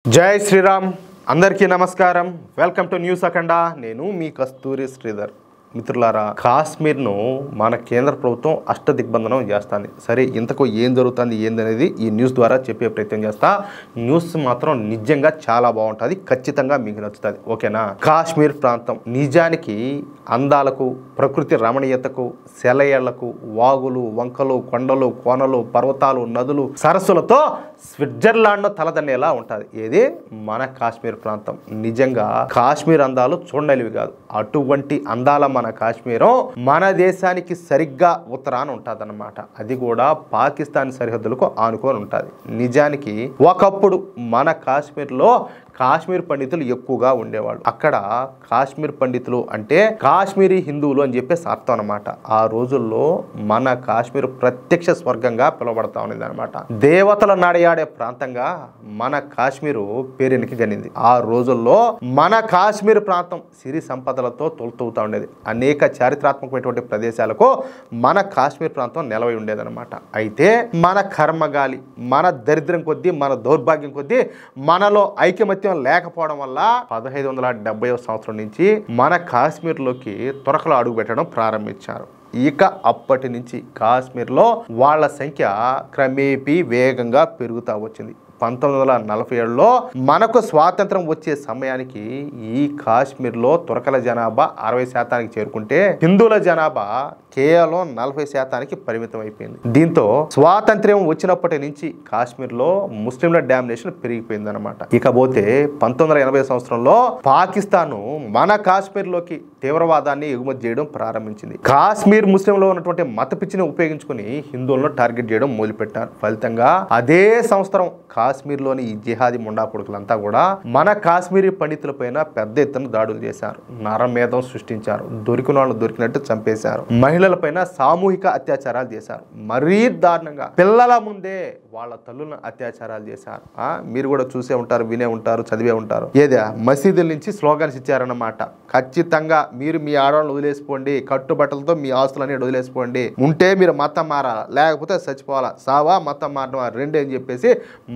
జై శ్రీరామ్ అందరికీ నమస్కారం వెల్కమ్ టు న్యూస్ అఖండ నేను మీ కస్తూరి శ్రీధర్ మిత్రులారా కాశ్మీర్ను మన కేంద్ర ప్రభుత్వం అష్టదిగ్బంధనం చేస్తుంది సరే ఇంతకు ఏం జరుగుతుంది ఏందనేది ఈ న్యూస్ ద్వారా చెప్పే ప్రయత్నం చేస్తా న్యూస్ మాత్రం నిజంగా చాలా బాగుంటుంది ఖచ్చితంగా మీకు నచ్చుతుంది ఓకేనా కాశ్మీర్ ప్రాంతం నిజానికి అందాలకు ప్రకృతి రమణీయతకు సెలయేళ్లకు వాగులు వంకలు కొండలు కోనలు పర్వతాలు నదులు సరస్సులతో స్విట్జర్లాండ్ను తలదన్నేలా ఉంటుంది ఏది మన కాశ్మీర్ ప్రాంతం నిజంగా కాశ్మీర్ అందాలు చూడలేవి కాదు అటువంటి అందాల మన కాశ్మీరం మన దేశానికి సరిగ్గా ఉత్తరాన ఉంటుంది అన్నమాట అది కూడా పాకిస్తాన్ సరిహద్దులకు ఆనుకొని ఉంటుంది నిజానికి ఒకప్పుడు మన కాశ్మీర్లో కాశ్మీర్ పండితులు ఎక్కువగా ఉండేవాళ్ళు అక్కడ కాశ్మీర్ పండితులు అంటే కాశ్మీరీ హిందువులు అని చెప్పేసి అర్థం అనమాట ఆ రోజుల్లో మన కాశ్మీర్ ప్రత్యక్ష స్వర్గంగా పిలువబడతా ఉండేది అనమాట దేవతల నడయాడే ప్రాంతంగా మన కాశ్మీరు పేరెనికి గనింది ఆ రోజుల్లో మన కాశ్మీర్ ప్రాంతం సిరి సంపదలతో తొలుతూగుతూ ఉండేది అనేక చారిత్రాత్మకమైనటువంటి ప్రదేశాలకు మన కాశ్మీర్ ప్రాంతం నిలవై ఉండేదన్నమాట అయితే మన కర్మగాలి మన దరిద్రం కొద్దీ మన దౌర్భాగ్యం కొద్దీ మనలో ఐకమత్యం లేకపోవడం వల్ల 1570వ సంవత్సరం నుంచి మన కాశ్మీర్లోకి తురకలు అడుగు పెట్టడం ప్రారంభించారు ఇక అప్పటి నుంచి కాశ్మీర్లో వాళ్ళ సంఖ్య క్రమేపీ వేగంగా పెరుగుతూ వచ్చింది 1947లో మనకు స్వాతంత్రం వచ్చే సమయానికి ఈ కాశ్మీర్లో తురకల జనాభా 60% చేరుకుంటే హిందువుల జనాభా కేవలం 40% పరిమితం అయిపోయింది దీంతో స్వాతంత్ర్యం వచ్చినప్పటి నుంచి కాశ్మీర్లో ముస్లింల డామినేషన్ పెరిగిపోయింది అనమాట ఇకపోతే 1980 సంవత్సరంలో పాకిస్తాన్ మన కాశ్మీర్లోకి తీవ్రవాదాన్ని ఎగుమతి చేయడం ప్రారంభించింది కాశ్మీర్ ముస్లింలో ఉన్నటువంటి మత పిచ్చిని ఉపయోగించుకుని హిందువులను టార్గెట్ చేయడం మొదలుపెట్టారు ఫలితంగా అదే సంవత్సరం కాశ్మీర్లోని ఈ జిహాదీ ముండా కొడుకులంతా కూడా మన కాశ్మీరీ పండితుల పైన పెద్ద ఎత్తున దాడులు చేశారు నరమేధం సృష్టించారు దొరికిన వాళ్ళు దొరికినట్టు చంపేశారు మహిళల పైన సామూహిక అత్యాచారాలు చేశారు మరీ దారుణంగా పిల్లల ముందే వాళ్ళ తల్లులను అత్యాచారాలు చేశారు మీరు కూడా చూసే ఉంటారు వినే ఉంటారు చదివే ఉంటారు ఏదా మసీదుల నుంచి స్లోగన్స్ ఇచ్చారన్నమాట ఖచ్చితంగా మీరు మీ ఆడవాళ్ళని వదిలేసిపోండి కట్టుబట్టలతో మీ ఆస్తులన్నీ వదిలేసిపోండి ఉంటే మీరు మతం మారాలా లేకపోతే చచ్చిపోవాలా సావా మతం మారడం రెండే అని చెప్పేసి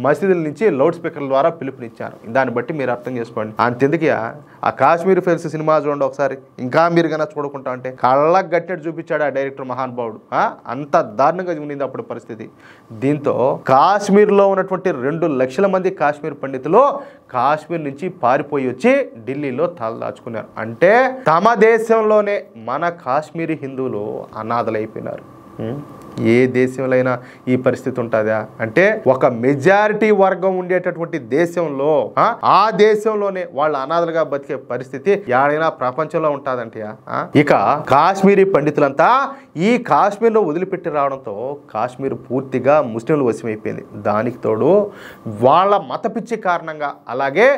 మసీదుల నుంచి లౌడ్ స్పీకర్ల ద్వారా పిలుపునిచ్చారు దాన్ని బట్టి మీరు అర్థం చేసుకోండి అంతెందుకు ఆ కాశ్మీర్ ఫైల్స్ సినిమా చూడండి ఒకసారి ఇంకా మీరు కన్నా చూడకుండా అంటే కళ్ళకు గట్టెట్టు చూపించాడు ఆ డైరెక్టర్ మహానుభావుడు అంత దారుణంగా ఉండింది అప్పుడు పరిస్థితి దీంతో కాశ్మీర్లో ఉన్నటువంటి 2 లక్షల మంది కాశ్మీర్ పండితులు కాశ్మీర్ నుంచి పారిపోయి వచ్చి ఢిల్లీలో తలదాచుకున్నారు అంటే తమ దేశంలోనే మన కాశ్మీరీ హిందువులు అనాథలైపోయినారు ఏ దేశంలో అయినా ఈ పరిస్థితి ఉంటుందా అంటే ఒక మెజారిటీ వర్గం ఉండేటటువంటి దేశంలో ఆ దేశంలోనే వాళ్ళు అనాథలుగా బతికే పరిస్థితి ఎక్కడైనా ప్రపంచంలో ఉంటుందంటే ఇక కాశ్మీరీ పండితులంతా ఈ కాశ్మీర్లో వదిలిపెట్టి రావడంతో కాశ్మీర్ పూర్తిగా ముస్లింలు వశమైపోయింది దానికి తోడు వాళ్ళ మత పిచ్చి కారణంగా అలాగే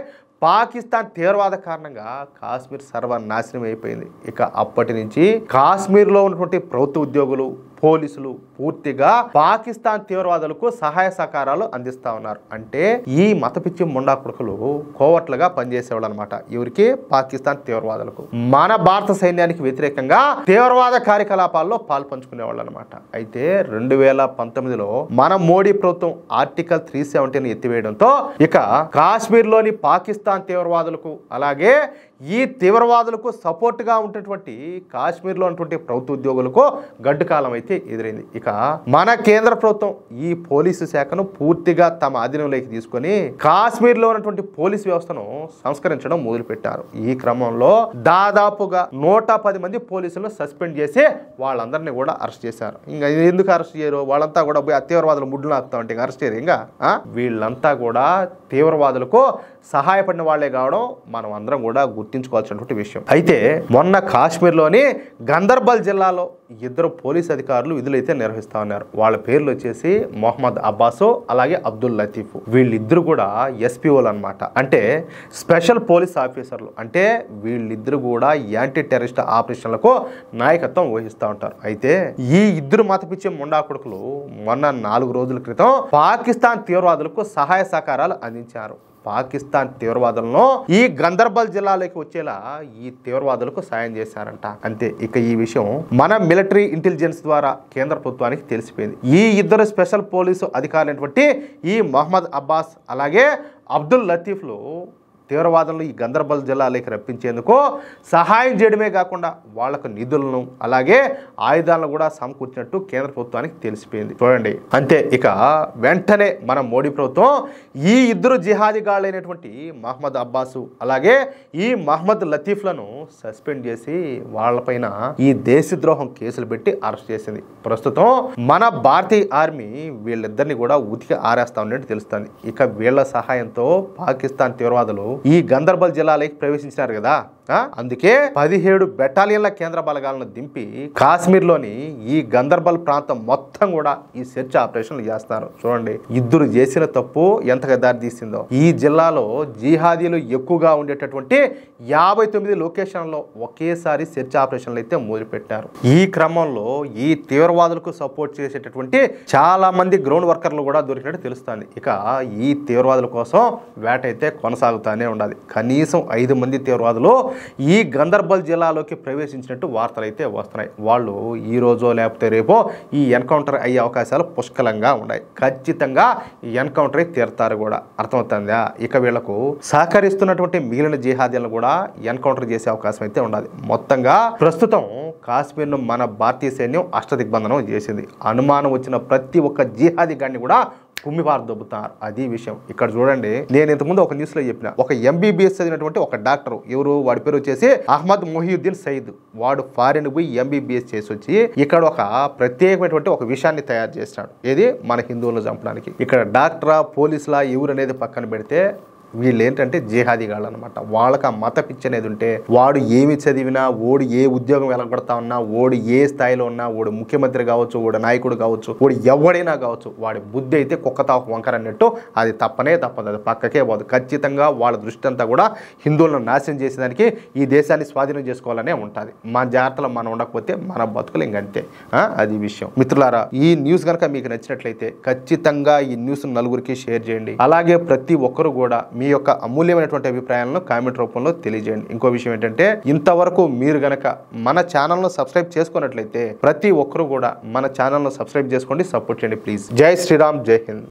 పాకిస్తాన్ తీవ్రవాద కారణంగా కాశ్మీర్ సర్వనాశనం అయిపోయింది ఇక అప్పటి నుంచి కాశ్మీర్లో ఉన్నటువంటి ప్రభుత్వ ఉద్యోగులు పోలీసులు పూర్తిగా పాకిస్తాన్ తీవ్రవాదులకు సహాయ సహకారాలు అందిస్తా ఉన్నారు అంటే ఈ మతపిచ్చి ముండా కొడుకులు కోవట్లుగా పనిచేసేవాళ్ళు అనమాట ఎవరికి పాకిస్తాన్ తీవ్రవాదులకు మన భారత సైన్యానికి వ్యతిరేకంగా తీవ్రవాద కార్యకలాపాల్లో పాల్పంచుకునేవాళ్ళు అనమాట అయితే 2019లో మన మోడీ ప్రభుత్వం ఆర్టికల్ 370ని ఎత్తివేయడంతో ఇక కాశ్మీర్లోని పాకిస్తాన్ తీవ్రవాదులకు అలాగే ఈ తీవ్రవాదులకు సపోర్ట్గా ఉన్నటువంటి కాశ్మీర్లో ఉన్నటువంటి ప్రభుత్వ ఉద్యోగులకు గడ్డు కాలం అయితే ఎదురైంది ఇక మన కేంద్ర ప్రభుత్వం ఈ పోలీసు శాఖను పూర్తిగా తమ ఆధీనంలోకి తీసుకొని కాశ్మీర్లో ఉన్నటువంటి పోలీసు వ్యవస్థను సంస్కరించడం మొదలుపెట్టారు ఈ క్రమంలో దాదాపుగా 110 మంది పోలీసులను సస్పెండ్ చేసి వాళ్ళందరినీ కూడా అరెస్ట్ చేశారు ఇంకా ఎందుకు అరెస్ట్ చేయరు వాళ్ళంతా కూడా పోయి తీవ్రవాదుల ముడ్లు నాకుతా ఉంటే అరెస్ట్ చేయరు ఇంకా వీళ్ళంతా కూడా తీవ్రవాదులకు సహాయపడిన వాళ్లే కావడం మనం అందరం కూడా గుర్తించుకోవాల్సినటువంటి విషయం అయితే మొన్న కాశ్మీర్లోని గందర్బల్ జిల్లాలో 2 పోలీస్ అధికారులు విధులైతే నిర్వహిస్తా ఉన్నారు వాళ్ళ పేర్లు వచ్చేసి మొహమ్మద్ అబ్బాసు అలాగే అబ్దుల్ లతీఫ్ వీళ్ళిద్దరు కూడా ఎస్పీఓలు అనమాట అంటే స్పెషల్ పోలీస్ ఆఫీసర్లు అంటే వీళ్ళిద్దరు కూడా యాంటీ టెర్రరిస్ట్ ఆపరేషన్లకు నాయకత్వం వహిస్తూ ఉంటారు అయితే ఈ ఇద్దరు మతపిచ్చే ముండా కొడుకులు మొన్న 4 రోజుల క్రితం పాకిస్తాన్ తీవ్రవాదులకు సహాయ సహకారాలు అందించారు పాకిస్తాన్ తీవ్రవాదులను ఈ గందర్బల్ జిల్లాలోకి వచ్చేలా ఈ తీవ్రవాదులకు సాయం చేశారంట. అంతే. ఇక ఈ విషయం మన మిలిటరీ ఇంటెలిజెన్స్ ద్వారా కేంద్ర ప్రభుత్వానికి తెలిసిపోయింది. ఈ ఇద్దరు స్పెషల్ పోలీసు అధికారులైనటువంటి ఈ మహమ్మద్ అబ్బాస్ అలాగే అబ్దుల్ లతీఫ్లు తీవ్రవాదులను ఈ గందర్బల్ జిల్లాలోకి రప్పించేందుకు సహాయం చేయడమే కాకుండా వాళ్లకు నిధులను అలాగే ఆయుధాలను కూడా సమకూర్చినట్టు కేంద్ర ప్రభుత్వానికి తెలిసిపోయింది. చూడండి. అంతే. ఇక వెంటనే మన మోడీ ప్రభుత్వం ఈ ఇద్దరు జిహాదీగాళ్ళైనటువంటి మహమ్మద్ అబ్బాసు అలాగే ఈ మహమ్మద్ లతీఫ్లను సస్పెండ్ చేసి వాళ్ళపైన ఈ దేశద్రోహం కేసులు పెట్టి అరెస్ట్ చేసింది. ప్రస్తుతం మన భారతీయ ఆర్మీ వీళ్ళిద్దరిని కూడా ఉతికి ఆరేస్తా ఉన్నట్టు తెలుస్తుంది. ఇక వీళ్ళ సహాయంతో పాకిస్తాన్ తీవ్రవాదులు ఈ గందర్బల్ జిల్లాలోకి ప్రవేశించినారు కదా. అందుకే 17 బెటాలియన్ల కేంద్ర బలగాలను దింపి కాశ్మీర్లోని ఈ గందర్బల్ ప్రాంతం మొత్తం కూడా ఈ సెర్చ్ ఆపరేషన్లు చేస్తారు. చూడండి ఇద్దరు చేసిన తప్పు ఎంతగా దారితీసిందో. ఈ జిల్లాలో జిహాదీలు ఎక్కువగా ఉండేటటువంటి 59 లొకేషన్లో ఒకేసారి సెర్చ్ ఆపరేషన్లు అయితే మొదలుపెట్టారు. ఈ క్రమంలో ఈ తీవ్రవాదులకు సపోర్ట్ చేసేటటువంటి చాలా మంది గ్రౌండ్ వర్కర్లు కూడా దొరికినట్టు తెలుస్తుంది. ఇక ఈ తీవ్రవాదుల కోసం వేట అయితే కొనసాగుతూనే ఉండాలి. కనీసం 5 మంది తీవ్రవాదులు ఈ గందర్బల్ జిల్లాలోకి ప్రవేశించినట్టు వార్తలు అయితే వస్తున్నాయి. వాళ్ళు ఈ రోజో లేకపోతే రేపో ఈ ఎన్కౌంటర్ అయ్యే అవకాశాలు పుష్కలంగా ఉన్నాయి. ఖచ్చితంగా ఈ ఎన్కౌంటర్ అయి తీరుతారు కూడా. అర్థమవుతుందా? ఇక వీళ్లకు సహకరిస్తున్నటువంటి మిగిలిన జిహాదీలను కూడా ఎన్కౌంటర్ చేసే అవకాశం అయితే ఉండాలి. మొత్తంగా ప్రస్తుతం కాశ్మీర్ను మన భారతీయ సైన్యం అష్టదిగ్బంధనం చేసింది. అనుమానం వచ్చిన ప్రతి ఒక్క జిహాదీ గాడిని కూడా కుమ్మిపారు దొబ్బుతున్నారు. అది విషయం. ఇక్కడ చూడండి, నేను ఇంతకుముందు ఒక న్యూస్ లో చెప్పిన ఒక ఎంబీబీఎస్ చదివినటువంటి ఒక డాక్టర్, ఎవరు వాడి పేరు వచ్చేసి అహ్మద్ మొహియుద్దీన్ సయీద్. వాడు ఫారిన్ పోయి ఎంబీబీఎస్ చేసి వచ్చి ఇక్కడ ఒక ప్రత్యేకమైనటువంటి ఒక విషయాన్ని తయారు చేసినాడు. ఏది మన హిందువులను చంపడానికి. ఇక్కడ డాక్టరా పోలీసులా ఎవరు అనేది పక్కన పెడితే వీళ్ళు ఏంటంటే జిహాదీగాళ్ళు అనమాట. వాళ్ళకి ఆ మత పిచ్చి అనేది ఉంటే వాడు ఏమి చదివినా, ఓడు ఏ ఉద్యోగం వెలగొడతా ఉన్నా, ఓడు ఏ స్థాయిలో ఉన్నా, ఓడు ముఖ్యమంత్రి కావచ్చు, ఓడు నాయకుడు కావచ్చు, ఓడు ఎవడైనా కావచ్చు, వాడి బుద్ధి అయితే కుక్కతాకు వంకర అన్నట్టు అది తప్పనే తప్పదు. అది పక్కకే పోదు. ఖచ్చితంగా వాళ్ళ దృష్టి అంతా కూడా హిందువులను నాశనం చేసేదానికి, ఈ దేశాన్ని స్వాధీనం చేసుకోవాలనే ఉంటుంది. మన జాగ్రత్తలో మనం ఉండకపోతే మన బతుకులు ఇంకంతే. అది విషయం. మిత్రులారా, ఈ న్యూస్ కనుక మీకు నచ్చినట్లయితే ఖచ్చితంగా ఈ న్యూస్ నలుగురికి షేర్ చేయండి. అలాగే ప్రతి ఒక్కరు కూడా మీ యొక్క అమూల్యమైనటువంటి అభిప్రాయాలను కామెంట్ రూపంలో తెలియజేయండి. ఇంకో విషయం ఏంటంటే, ఇంతవరకు మీరు గనక మన ఛానల్ను సబ్స్క్రైబ్ చేసుకున్నట్లయితే ప్రతి ఒక్కరు కూడా మన ఛానల్ను సబ్స్క్రైబ్ చేసుకోండి, సపోర్ట్ చేయండి ప్లీజ్. జై శ్రీరామ్, జై హింద్.